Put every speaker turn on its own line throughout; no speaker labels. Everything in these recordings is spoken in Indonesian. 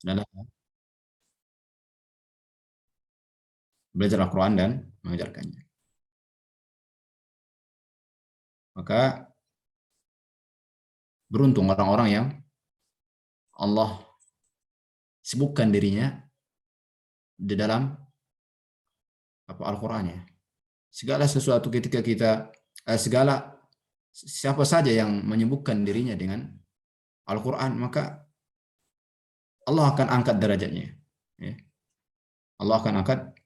adalah belajar Al-Quran dan mengajarkannya. Maka beruntung orang-orang yang Allah sibukkan dirinya di dalam Al-Quran ya. Segala sesuatu ketika kita siapa saja yang menyibukkan dirinya dengan Al-Quran, maka Allah akan angkat derajatnya. Ya. Allah akan angkat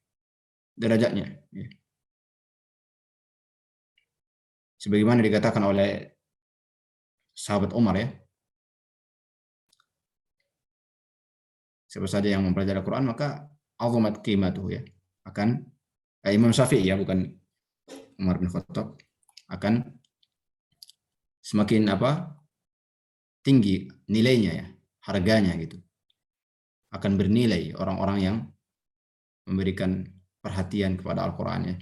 derajatnya. Ya. Sebagaimana dikatakan oleh sahabat Umar ya, siapa saja yang mempelajari Al-Quran maka azumat qimatuhu ya, akan Imam Syafi'i ya, bukan Umar bin Khattab, akan semakin tinggi nilainya ya, harganya gitu, akan bernilai orang-orang yang memberikan perhatian kepada Al-Quran ya.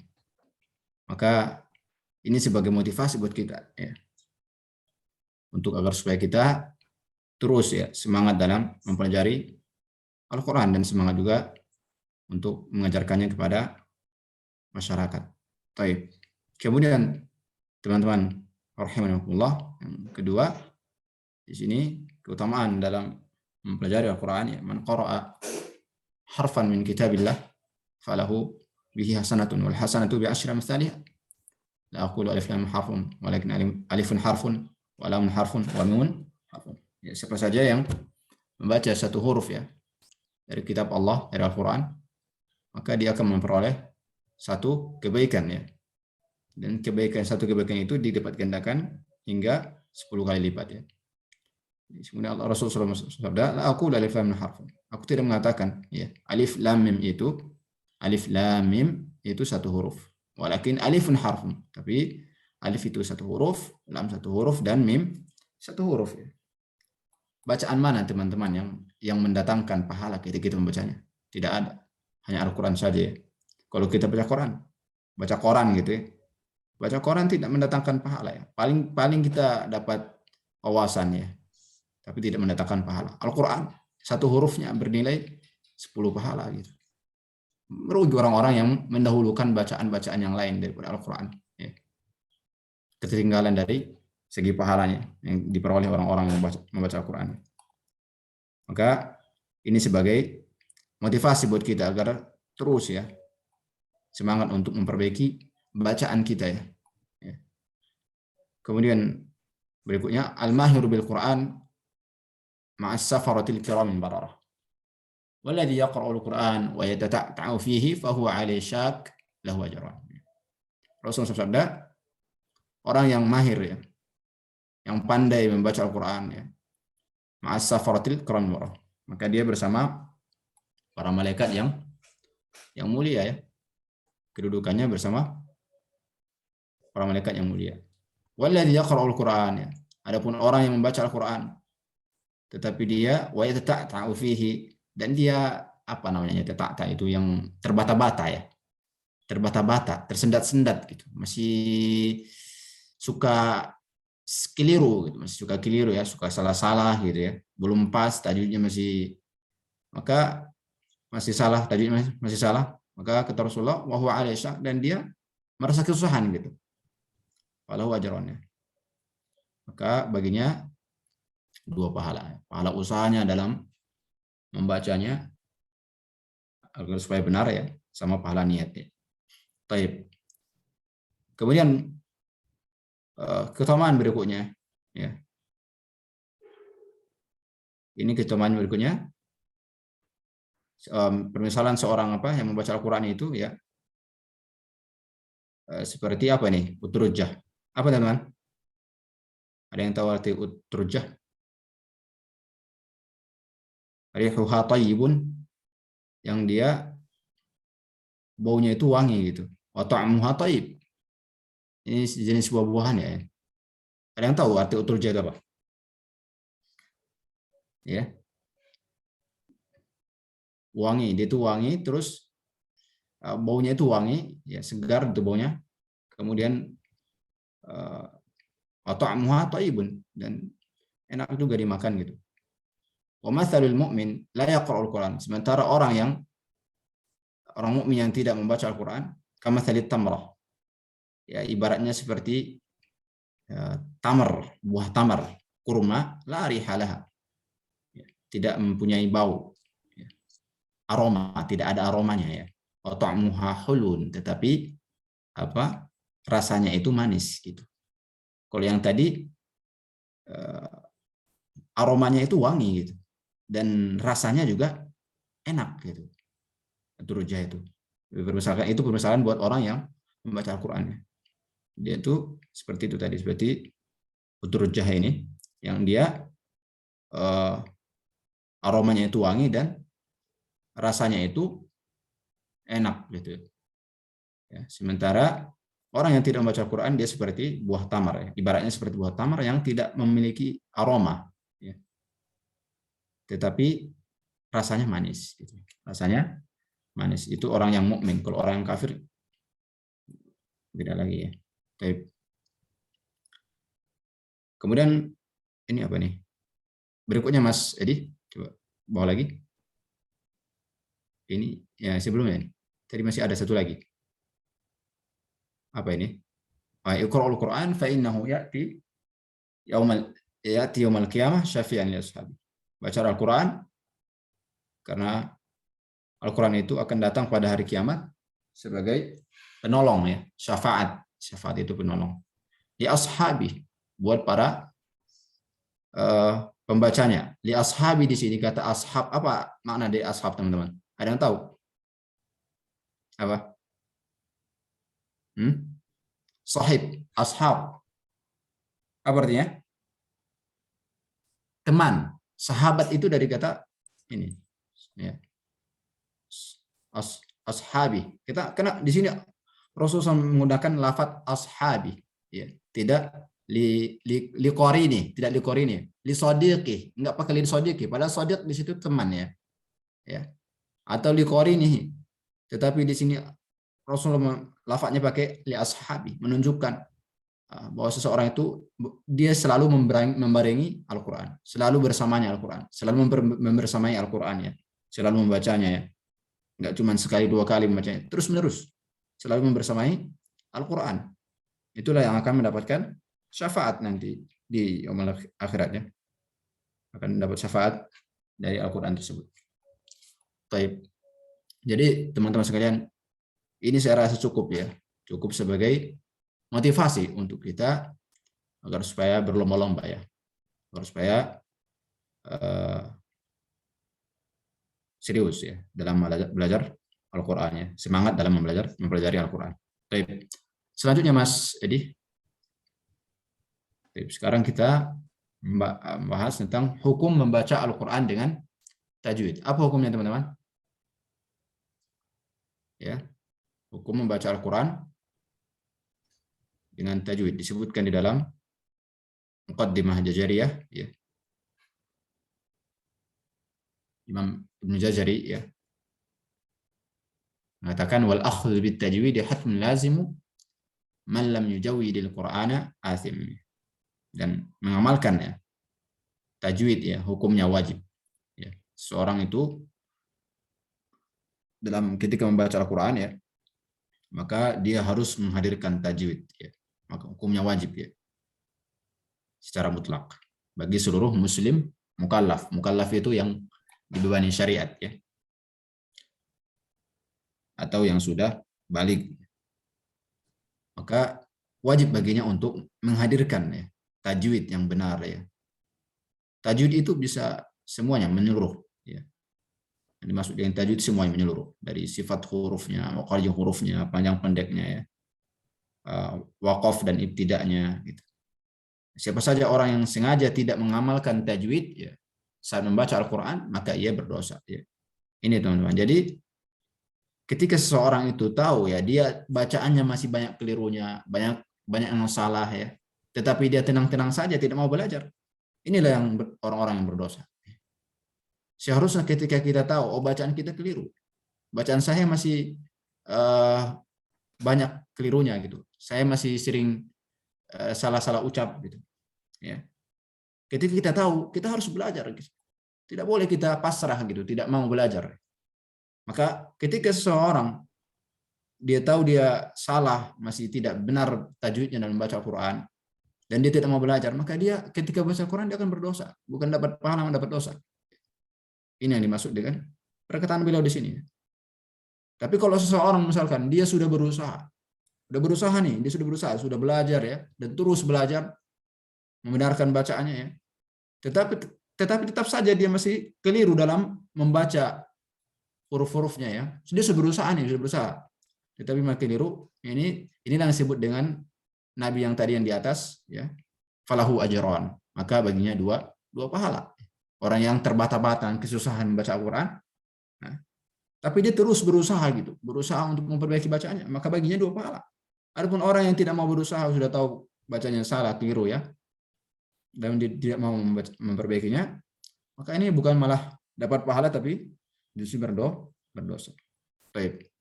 Maka ini sebagai motivasi buat kita ya, untuk agar supaya kita terus ya semangat dalam mempelajari Al-Quran dan semangat juga untuk mengajarkannya kepada masyarakat. Baik. Kemudian teman-teman rahimakumullah, yang kedua di sini keutamaan dalam mempelajari Al-Quran ya, man qara'a harfan min kitabillah falahu bihi hasanatun wal hasanatu bi asyri amsalihha. La aqulu alif lam harfun walakin alifun harfun wa lamun harfun wa mimun harfun. Ya, siapa saja yang membaca satu huruf ya dari kitab Allah, dari Al-Quran, maka dia akan memperoleh satu kebaikan ya. Dan satu kebaikan itu dilipat gandakan hingga 10 kali lipat ya. Kemudian Allah Rasulullah SAW, aku alif lam mim harfun. Aku tidak mengatakan ya, alif lam mim itu satu huruf. Walakin alifun harfun. Tapi alif itu satu huruf, lam satu huruf, dan mim satu huruf ya. Bacaan mana teman-teman yang mendatangkan pahala ketika kita membacanya? Tidak ada. Hanya Al-Quran saja ya. Kalau kita baca Quran gitu ya. Baca Quran tidak mendatangkan pahala ya. Paling kita dapat wawasan ya. Tapi tidak mendatangkan pahala. Al-Quran satu hurufnya bernilai 10 pahala gitu. Merugi orang-orang yang mendahulukan bacaan-bacaan yang lain daripada Al-Quran ya. Ketertinggalan dari segi pahalanya yang diperoleh orang-orang yang membaca Al-Quran. Maka ini sebagai motivasi buat kita agar terus ya semangat untuk memperbaiki bacaan kita ya. Kemudian berikutnya al-mahiru bil Quran ma'as safaratil kiramin bararah. Walladhi yaqra'ul Quran wa yatata'u fihi fa huwa 'alaihi syak lahu ajran. Rasulullah bersabda, orang yang mahir ya, yang pandai membaca Al-Quran ya, ma'as safaratil kiramin bararah, maka dia bersama para malaikat yang mulia ya. Kedudukannya bersama para malaikat yang mulia. Walladhi yaqra'ul Quran ya. Adapun orang yang membaca Al-Quran tetapi dia wa yatata'u fihi, dan dia tata'ta itu yang terbata-bata ya. Terbata-bata, tersendat-sendat gitu. Masih suka keliru gitu, masih suka keliru ya, suka salah-salah gitu ya. Belum pas tajwidnya maka masih salah, tajwidnya masih salah. Maka kata Rasulullah wa huwa 'alaihi syak, dan dia merasa kesusahan gitu. Falahu ajrannya. Maka baginya 2 pahala. Pahala usahanya dalam membacanya agar supaya benar ya, sama pahala niatnya. Taib. Kemudian keutamaan berikutnya ya. Ini keutamaan berikutnya, permisalan seorang yang membaca Al-Quran itu ya, seperti apa nih? Utrujah. Apa teman-teman? Ada yang tahu arti utrujah? Rihuha tayyibun, yang dia baunya itu wangi gitu. Wa ta'muha tayyib. Ini jenis buah-buahan ya. Ada yang tahu arti utrujah apa? Ya. Wangi, dia itu wangi, terus baunya itu wangi, ya segar itu baunya. Kemudian wa ta'muha tayyibun, dan enak juga dimakan gitu. Wa mathalul mu'min la yaqra'ul Qur'an. Sementara orang mukmin yang tidak membaca Al-Qur'an, kamathalit tamrah. Ya, ibaratnya seperti tamar, buah tamar, kurma, la rihalaha. Ya, tidak mempunyai bau. Ya, aroma, tidak ada aromanya ya. Wa ta'muha hulun, tetapi rasanya itu manis gitu. Kalau yang tadi aromanya itu wangi gitu. Dan rasanya juga enak gitu. Turujah itu. Itu permisalan buat orang yang membaca Al-Qur'an ya. Dia itu seperti itu tadi, seperti turujah ini yang dia aromanya itu wangi dan rasanya itu enak gitu. Ya, sementara orang yang tidak membaca Al-Qur'an dia seperti buah tamar ya. Ibaratnya seperti buah tamar yang tidak memiliki aroma ya. Tetapi rasanya manis gitu. Rasanya manis. Itu orang yang mukmin. Kalau orang yang kafir beda lagi ya. Kemudian ini apa nih? Berikutnya Mas Edi, coba bawa lagi. Ini ya sebelumnya. Tadi masih ada satu lagi. Apa ini? Iqra'ul Qur'an fa innahu ya'ti yaumal qiyamah syafi'an li ashabi. Baca Al-Qur'an karena Al-Qur'an itu akan datang pada hari kiamat sebagai penolong ya, syafaat. Syafaat itu penolong. Li ashabi, buat para pembacanya. Li ashabi di sini kata ashab, apa makna dari ashab teman-teman? Ada yang tahu? Apa? Sahib, ashab. Apa artinya? Teman. Sahabat itu dari kata ini. Ya. Ashabi. Kita kena di sini Rasulullah menggunakan lafaz ashabi, ya. Tidak li qarini, tidak li qarini. Li sadiqi, enggak pakai li sadiqi, padahal sadiq di situ teman ya. Ya. Atau li qarini. Tetapi di sini Rasulullah lafaznya pakai li ashabi, menunjukkan bahwa seseorang itu dia selalu membarengi Al-Qur'an, selalu bersamanya Al-Qur'an, selalu membersamai Al-Qur'an ya. Selalu membacanya ya. Enggak cuma sekali dua kali membacanya, terus menerus selalu membersamai Al-Qur'an. Itulah yang akan mendapatkan syafaat nanti di yaumul akhiratnya. Akan mendapat syafaat dari Al-Qur'an tersebut. Baik. Jadi teman-teman sekalian, ini saya rasa cukup ya. Cukup sebagai motivasi untuk kita agar supaya berlomba-lomba ya. Agar supaya serius ya dalam belajar Al-Qur'an ya. Semangat dalam mempelajari Al-Qur'an. Baik. Selanjutnya Mas Edi. Sekarang kita membahas tentang hukum membaca Al-Qur'an dengan tajwid. Apa hukumnya teman-teman? Ya. Hukum membaca Al-Qur'an dengan tajwid disebutkan di dalam Muqaddimah Jajariyah ya. Imam Ibnu Jazari ya. Mengatakan wal akhdhu bit tajwid hatmun lazimu man lam yujawwidil Qur'ana athim. Dan mengamalkan ya tajwid ya hukumnya wajib ya. Seorang itu ketika membaca Al-Qur'an ya maka dia harus menghadirkan tajwid ya. Maka hukumnya wajib ya secara mutlak bagi seluruh muslim mukallaf. Mukallaf itu yang dibebani syariat ya atau yang sudah baligh, maka wajib baginya untuk menghadirkan ya tajwid yang benar ya. Tajwid itu bisa semuanya menyeluruh ya. Yang dimaksud dengan tajwid semuanya menyeluruh, dari sifat hurufnya, makhraj hurufnya, panjang pendeknya ya. Waqaf dan ibtida'nya gitu. Siapa saja orang yang sengaja tidak mengamalkan tajwid ya saat membaca Al-Qur'an maka ia berdosa ya. Ini teman-teman. Jadi ketika seseorang itu tahu ya dia bacaannya masih banyak kelirunya, banyak yang salah ya, tetapi dia tenang-tenang saja tidak mau belajar. Inilah yang orang-orang yang berdosa. Seharusnya ketika kita tahu oh bacaan kita keliru, bacaan saya masih banyak kelirunya gitu, saya masih sering salah-salah ucap gitu ya. Ketika kita tahu kita harus belajar gitu. Tidak boleh kita pasrah gitu, tidak mau belajar. Maka ketika seseorang dia tahu dia salah, masih tidak benar tajwidnya dalam membaca Al-Quran, dan dia tidak mau belajar, maka dia ketika baca Al-Quran dia akan berdosa, bukan dapat pahala, dapat dosa. Ini yang dimaksud dengan perkataan beliau di sini. Tapi kalau seseorang misalkan dia sudah berusaha nih, dia sudah berusaha, sudah belajar ya, dan terus belajar membenarkan bacaannya ya, tetapi tetap saja dia masih keliru dalam membaca huruf-hurufnya ya. Dia sudah berusaha nih, sudah berusaha, tetapi masih keliru. Inilah yang disebut dengan nabi yang tadi yang di atas ya, falahu ajron, maka baginya dua pahala. Orang yang terbata-bata kesusahan membaca Al-Quran, nah, tapi dia terus berusaha gitu, berusaha untuk memperbaiki bacaannya, maka baginya dua pahala. Adapun orang yang tidak mau berusaha, sudah tahu bacanya salah, keliru ya, dan dia tidak mau memperbaikinya, maka ini bukan malah dapat pahala, tapi justru berdosa. Baik.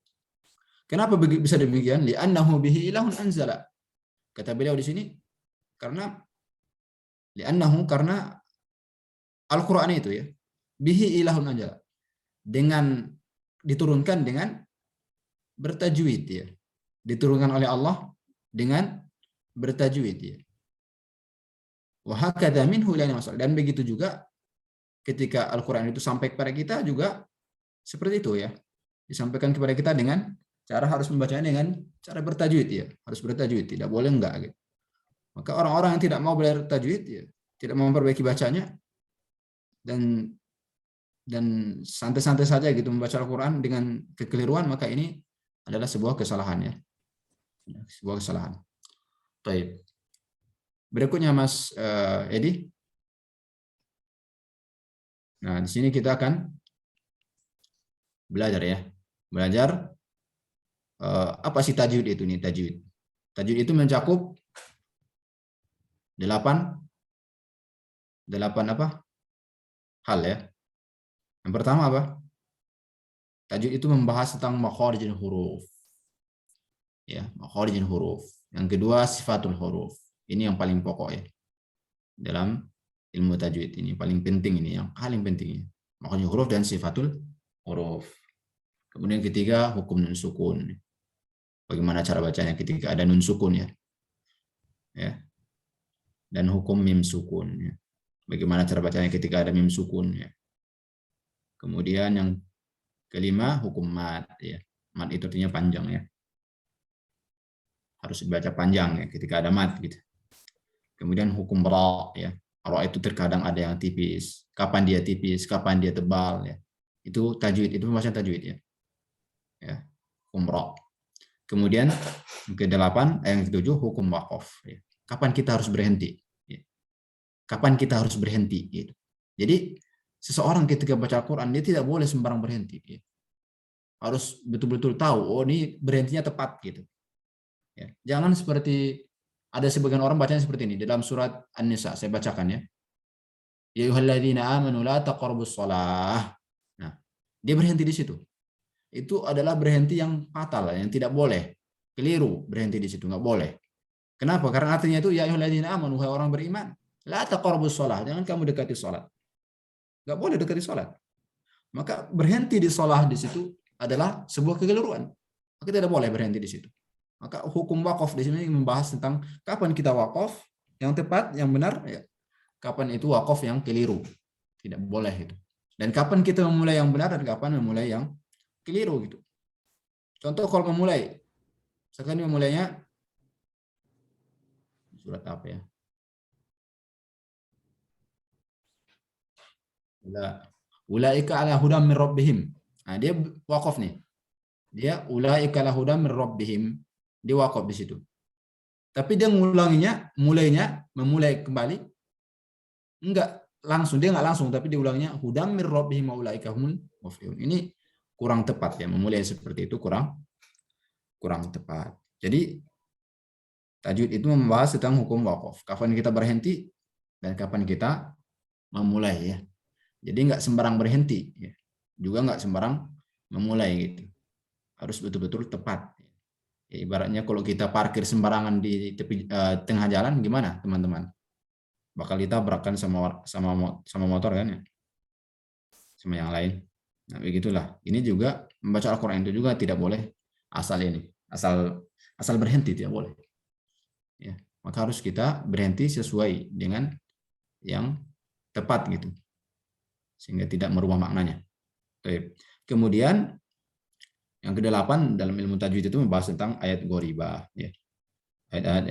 Kenapa bisa demikian? Li'annahu bihi ilahun anzala. Kata beliau di sini, karena Al-Quran itu ya, bihi ilahun anzala, dengan diturunkan dengan bertajwid ya. Diturunkan oleh Allah dengan bertajwid ya. Wa hakadha minhu ilana masal. Dan begitu juga ketika Al-Quran itu sampai kepada kita juga seperti itu ya. Disampaikan kepada kita dengan cara harus membacanya dengan cara bertajwid ya. Harus bertajwid, tidak boleh enggak gitu. Maka orang-orang yang tidak mau belajar tajwid ya, tidak mau memperbaiki bacanya, dan santai-santai saja gitu membaca Al-Quran dengan kekeliruan, maka ini adalah sebuah kesalahan ya. Sebuah kesalahan. Baik. Berikutnya Mas Edi. Nah, di sini kita akan belajar ya. Belajar apa sih tajwid itu nih, tajwid. Tajwid itu mencakup 8 apa? Hal ya. Yang pertama apa? Tajwid itu membahas tentang makharijul huruf. Ya, makharijul huruf. Yang kedua sifatul huruf. Ini yang paling pokok ya. Dalam ilmu tajwid ini paling penting, ini yang paling penting. Makharijul huruf dan sifatul huruf. Kemudian ketiga hukum nun sukun. Bagaimana cara bacanya ketika ada nun sukun ya. Ya. Dan hukum mim sukun ya. Bagaimana cara bacanya ketika ada mim sukun ya. Kemudian yang kelima hukum mat ya. Mat itu artinya panjang ya. Harus dibaca panjang ya ketika ada mat gitu. Kemudian hukum ra ya. Ra itu terkadang ada yang tipis. Kapan dia tipis, kapan dia tebal ya. Itu tajwid, itu pembahasan tajwid ya. Ya. Hukum ra. Kemudian yang ke-8, yang ke-7 hukum waqaf ya. Kapan kita harus berhenti? Ya. Kapan kita harus berhenti gitu. Jadi seseorang ketika baca Al-Quran dia tidak boleh sembarang berhenti ya. Harus betul-betul tahu, oh ini berhentinya tepat gitu. Ya. Jangan seperti ada sebagian orang bacanya seperti ini dalam surat An-Nisa, saya bacakan ya. Ya ayyuhalladzina amanu la taqrabus shalah. Nah, dia berhenti di situ. Itu adalah berhenti yang fatal, yang tidak boleh. Keliru berhenti di situ, nggak boleh. Kenapa? Karena artinya itu ya ayyuhalladzina amanu, wahai orang beriman, la taqrabus shalah, jangan kamu dekati salat. Nggak boleh dekati salat. Maka berhenti di salat di situ adalah sebuah kekeliruan. Maka tidak boleh berhenti di situ. Maka hukum wakaf di sini membahas tentang kapan kita wakaf yang tepat, yang benar, ya. Kapan itu wakaf yang keliru. Tidak boleh itu. Dan kapan kita memulai yang benar dan kapan memulai yang keliru gitu. Contoh kalau memulai, sekarang memulainya surat apa ya? Ulaika ala hudam min rabbihim. Nah, dia wakaf nih. Dia ulaika ala hudam min rabbihim. Dia wakaf di situ. Tapi dia memulai kembali enggak langsung, dia enggak langsung, tapi diulangnya hudam mir rabbihim wa ulaika humul muflihun. Ini kurang tepat ya, memulai seperti itu kurang tepat. Jadi tajwid itu membahas tentang hukum wakaf. Kapan kita berhenti dan kapan kita memulai ya. Jadi enggak sembarang berhenti ya. Juga enggak sembarang memulai gitu. Harus betul-betul tepat. Ya, ibaratnya kalau kita parkir sembarangan di tepi tengah jalan gimana teman-teman? Bakal ditabrakan sama motor kan ya. sama yang lain. Nah, begitulah. Ini juga membaca Al-Qur'an itu juga tidak boleh asal berhenti, tidak boleh. Ya, maka harus kita berhenti sesuai dengan yang tepat gitu. Sehingga tidak merubah maknanya. Kemudian yang ke-8 dalam ilmu tajwid itu membahas tentang ayat ghoribah, ya. Ayat-ayat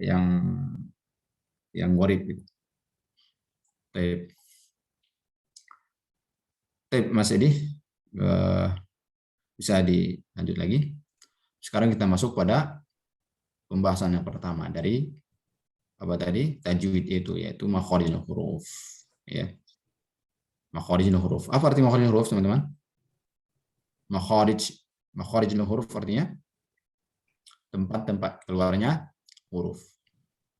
yang gharib gitu. Mas Edi, bisa dilanjut lagi. Sekarang kita masuk pada pembahasan yang pertama dari apa tadi? Tajwid itu yaitu makharijul huruf, ya. Makharijul huruf. Apa arti makharijul huruf, teman-teman? Makharijul huruf artinya tempat-tempat keluarnya huruf.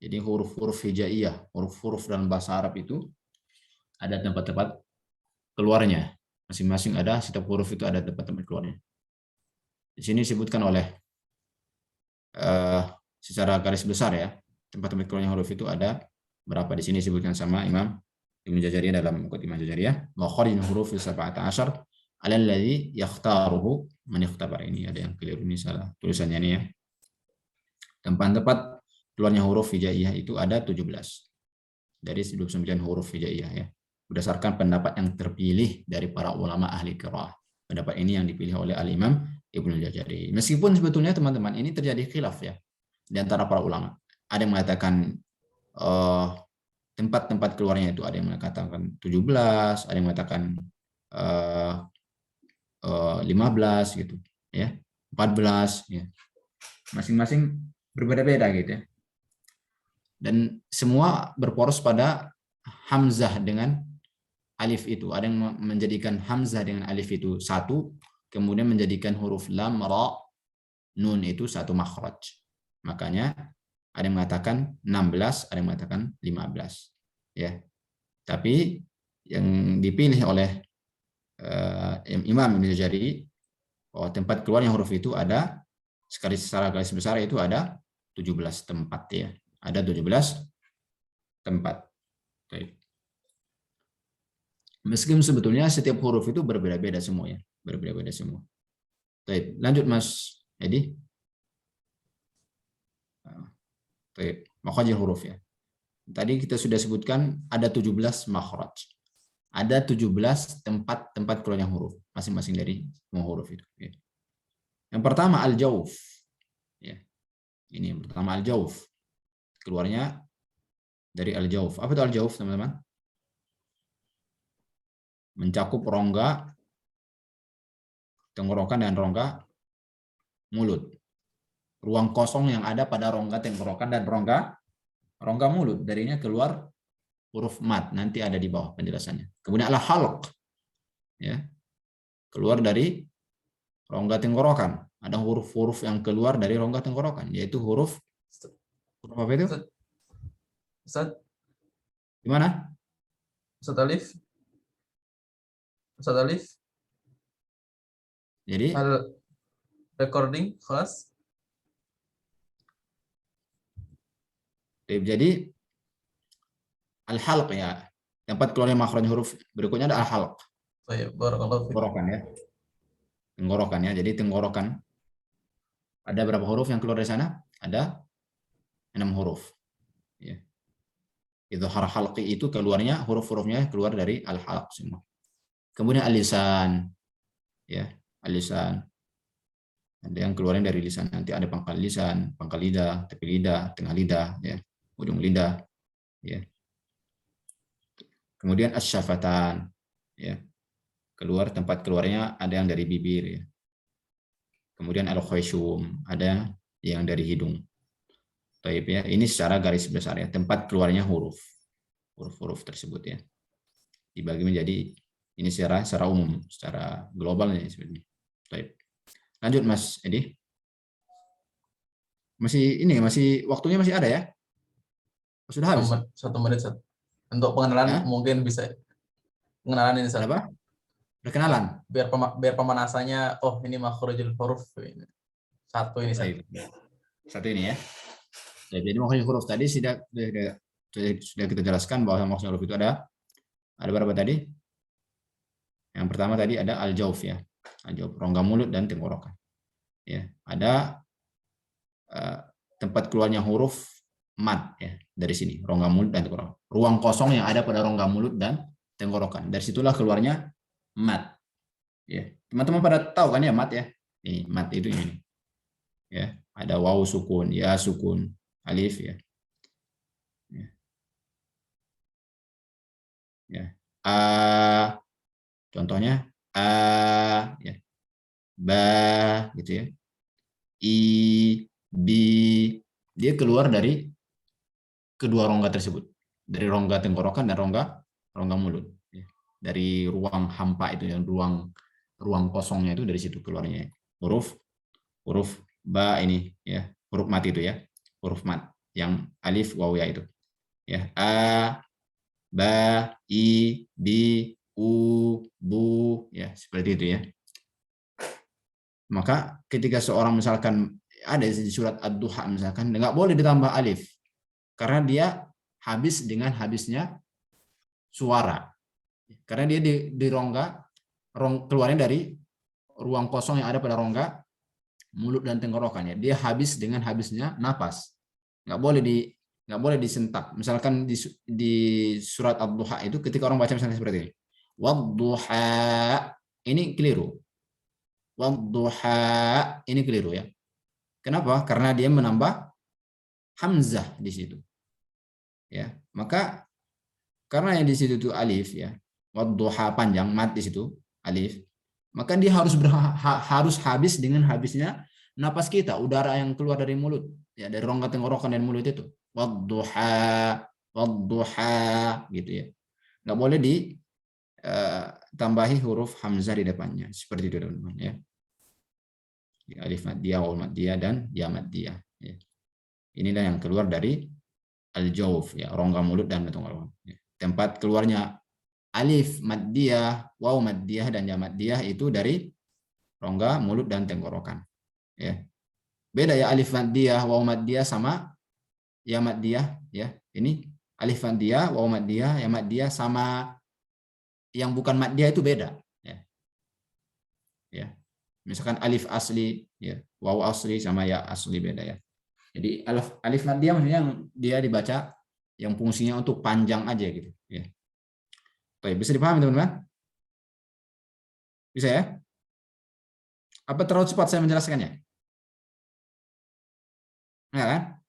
Jadi huruf-huruf hijaiyah, huruf-huruf dalam bahasa Arab itu ada tempat-tempat keluarnya. Masing-masing ada, setiap huruf itu ada tempat-tempat keluarnya. Di sini disebutkan oleh secara garis besar ya, tempat-tempat keluarnya huruf itu ada berapa. Di sini disebutkan sama Imam Ibnu Jazariyah dalam Muqaddimah Jazariyah, wa kharijul huruf 17 alladzi yakhtaruhu man ikhtabar. Ini ada yang keliru, ini salah tulisannya ini ya. Tempat-tempat keluarnya huruf hijaiyah itu ada 17 dari 29 huruf hijaiyah ya. Berdasarkan pendapat yang terpilih dari para ulama ahli qiraah. Pendapat ini yang dipilih oleh Al-Imam Ibnu Jazari. Meskipun sebetulnya teman-teman ini terjadi khilaf ya di antara para ulama. Ada yang mengatakan tempat-tempat keluarnya itu, ada yang mengatakan 17, ada yang mengatakan 15 gitu ya, 14 ya. Masing-masing berbeda-beda gitu ya. Dan semua berporos pada hamzah dengan alif itu. Ada yang menjadikan hamzah dengan alif itu satu, kemudian menjadikan huruf lam, ra, nun itu satu makhraj. Makanya ada yang mengatakan 16, ada yang mengatakan 15. Ya. Tapi yang dipilih oleh Imam Ibnu Jazari, tempat keluarnya huruf itu ada secara garis besar itu ada 17 tempat ya. Ada 17 tempat. Baik. Meskipun sebetulnya setiap huruf itu berbeda-beda semua ya, berbeda-beda semua. Baik, lanjut Mas Edi. Baik, makhrajul huruf ya. Tadi kita sudah sebutkan ada 17 makhraj. Ada 17 tempat keluarnya huruf, masing-masing dari semua huruf itu. Ya. Yang pertama al-jauf. Ya. Ini yang pertama al-jauf. Keluarnya dari al-jauf. Apa itu al-jauf, teman-teman? Mencakup rongga tenggorokan dan rongga mulut. Ruang kosong yang ada pada rongga tenggorokan dan rongga mulut. Darinya keluar huruf mat. Nanti ada di bawah penjelasannya. Kemudian al-halq. Ya. Keluar dari rongga tenggorokan. Ada huruf-huruf yang keluar dari rongga tenggorokan, yaitu huruf apa itu?
Ustaz?
Gimana?
Ustaz Alif? Ustaz Alif?
Jadi
recording kelas.
Jadi al-halq ya. Tempat keluarnya makhraj huruf berikutnya ada al-halq.
Oh ya, barakallahu fiik.
Tenggorokan ya. Tenggorokan ya. Jadi tenggorokan. Ada berapa huruf yang keluar dari sana? Ada 6 huruf. Ya. Itu halqi itu keluarnya huruf-hurufnya keluar dari al-halq semua. Kemudian al-lisan. Ya, al-lisan. Ada yang keluarnya dari lisan. Nanti ada pangkal lisan, pangkal lidah, tepi lidah, tengah lidah, ya, ujung lidah, ya. Kemudian asy-syafatan, ya. Keluar tempat keluarnya ada yang dari bibir, ya. Kemudian al-khayshum, ada yang dari hidung. Taib ya. Ini secara garis besar ya, tempat keluarnya huruf-huruf tersebut ya. Dibagi menjadi ini secara umum, secara global ya sebenarnya. Taib. Lanjut Mas Edi. Masih waktunya masih ada ya? Sudah habis.
1 menit. Untuk pengenalan
Ya?
mungkin bisa pengenalan ini Ustaz.
Apa? Perkenalan.
Biar pemanasannya, oh ini makhrajul huruf ini. Satu ini Ustaz.
Satu ini ya. Jadi makhrajul huruf tadi sudah kita jelaskan bahwa makhrajul huruf itu ada berapa tadi? Yang pertama tadi ada al-jauf ya. Al-jauf, rongga mulut dan tenggorokan. Ya, ada tempat keluarnya huruf mad ya dari sini, rongga mulut dan tenggorokan. Ruang kosong yang ada pada rongga mulut dan tenggorokan. Dari situlah keluarnya mad. Ya, teman-teman pada tahu kan ya mad ya? Nih, mad itu ini. Ya, ada waw sukun, ya sukun, alif ya. Ya. Contohnya ya. Ba gitu ya. I, bi, dia keluar dari kedua rongga tersebut, dari rongga tenggorokan dan rongga mulut. Ya. Dari ruang hampa itu, yang ruang kosongnya itu dari situ keluarnya. Huruf ba ini ya, huruf mat itu ya, huruf mat yang alif waw ya itu. Ya, a, ba, i, bi, u, bu, ya seperti itu ya. Maka ketika seorang misalkan ada di surat Ad-Duha misalkan, nggak boleh ditambah alif karena dia habis dengan habisnya suara. Karena dia di rongga keluarnya dari ruang kosong yang ada pada rongga mulut dan tenggorokan ya. Dia habis dengan habisnya napas. Nggak boleh disentak. Misalkan di surat Ad-Duha itu ketika orang baca misalnya seperti ini. Wad-duha, ini keliru. Wad-duha, ini keliru ya. Kenapa? Karena dia menambah hamzah di situ. Ya, maka karena yang di situ itu alif ya. Wad-duha panjang, mat di situ alif. Maka dia harus habis dengan habisnya napas kita, udara yang keluar dari mulut, ya dari rongga tenggorokan dan mulut itu. Wad-duha, gitu ya. Nggak boleh ditambahi huruf hamzah di depannya, seperti itu teman-teman ya. Alif maddiyah, waw maddiyah, dan ya maddiyah. Ya. Inilah yang keluar dari al-jauf, ya, rongga mulut dan tenggorokan. Ya. Tempat keluarnya alif maddiyah, waw maddiyah, dan ya maddiyah itu dari rongga mulut dan tenggorokan. Ya. Beda ya alif maddiyah, waw maddiyah sama ya maddiyah. Ya. Ini alif maddiyah, waw maddiyah, ya maddiyah sama yang bukan maddiyah itu beda. Ya. Ya. Misalkan alif asli, ya, waw asli sama ya asli beda ya. Jadi alif maddiyah maksudnya dia dibaca yang fungsinya untuk panjang aja gitu. Ya. Oke, bisa dipahami teman-teman? Bisa ya? Apa terlalu cepat saya menjelaskannya? Enggak kan?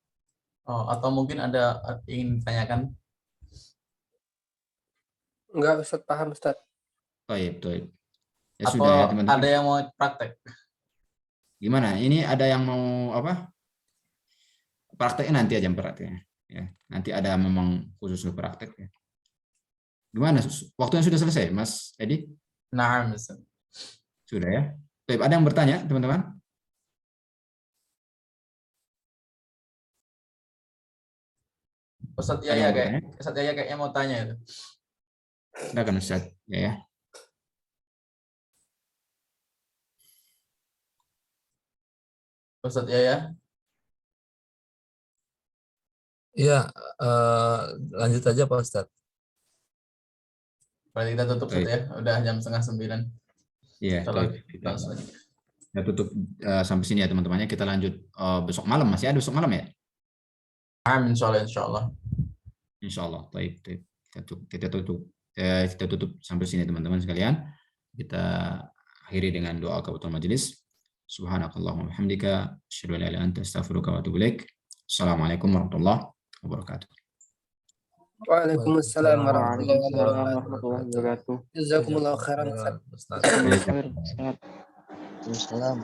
Oh, atau mungkin ada ingin ditanyakan?
Enggak, Ustaz, paham, Ustaz.
Baik. Ya
Atau
sudah ya teman-teman.
ada yang mau praktek?
Gimana? Ini ada yang mau apa? Prakteknya nanti aja prakteknya. Ya, nanti ada memang khusus untuk praktek ya. Gimana? Waktunya sudah selesai, Mas Edi?
Nah, Ustaz.
Sudah ya. Baik, ada yang bertanya, teman-teman?
Ustaz
Ada yang bertanya?
Yaya kayaknya mau tanya itu.
Silakan Ustaz. Ya.
Ustaz Yaya.
Iya, lanjut aja Pak Ustadz.
Berarti kita tutup Ustaz ya. Udah jam 8:30.
Iya, kita tutup sampai sini ya teman-temannya. Kita lanjut besok malam. Masih ada besok malam ya?
Amin, insyaallah.
Insyaallah. Baik. Kita tutup sampai sini teman-teman sekalian. Kita akhiri dengan doa kafatul majelis. Subhanakallahumma wa bihamdika asyhadu an la ilaha illa anta astaghfiruka wa atubu ilaik. Assalamualaikum warahmatullahi wabarakatuh.
Waalaikumsalam warahmatullahi
warahmatullahi wabarakatuh.
Jazakumullahu khairan, Ustaz.
Ustaz.
Waalaikumsalam.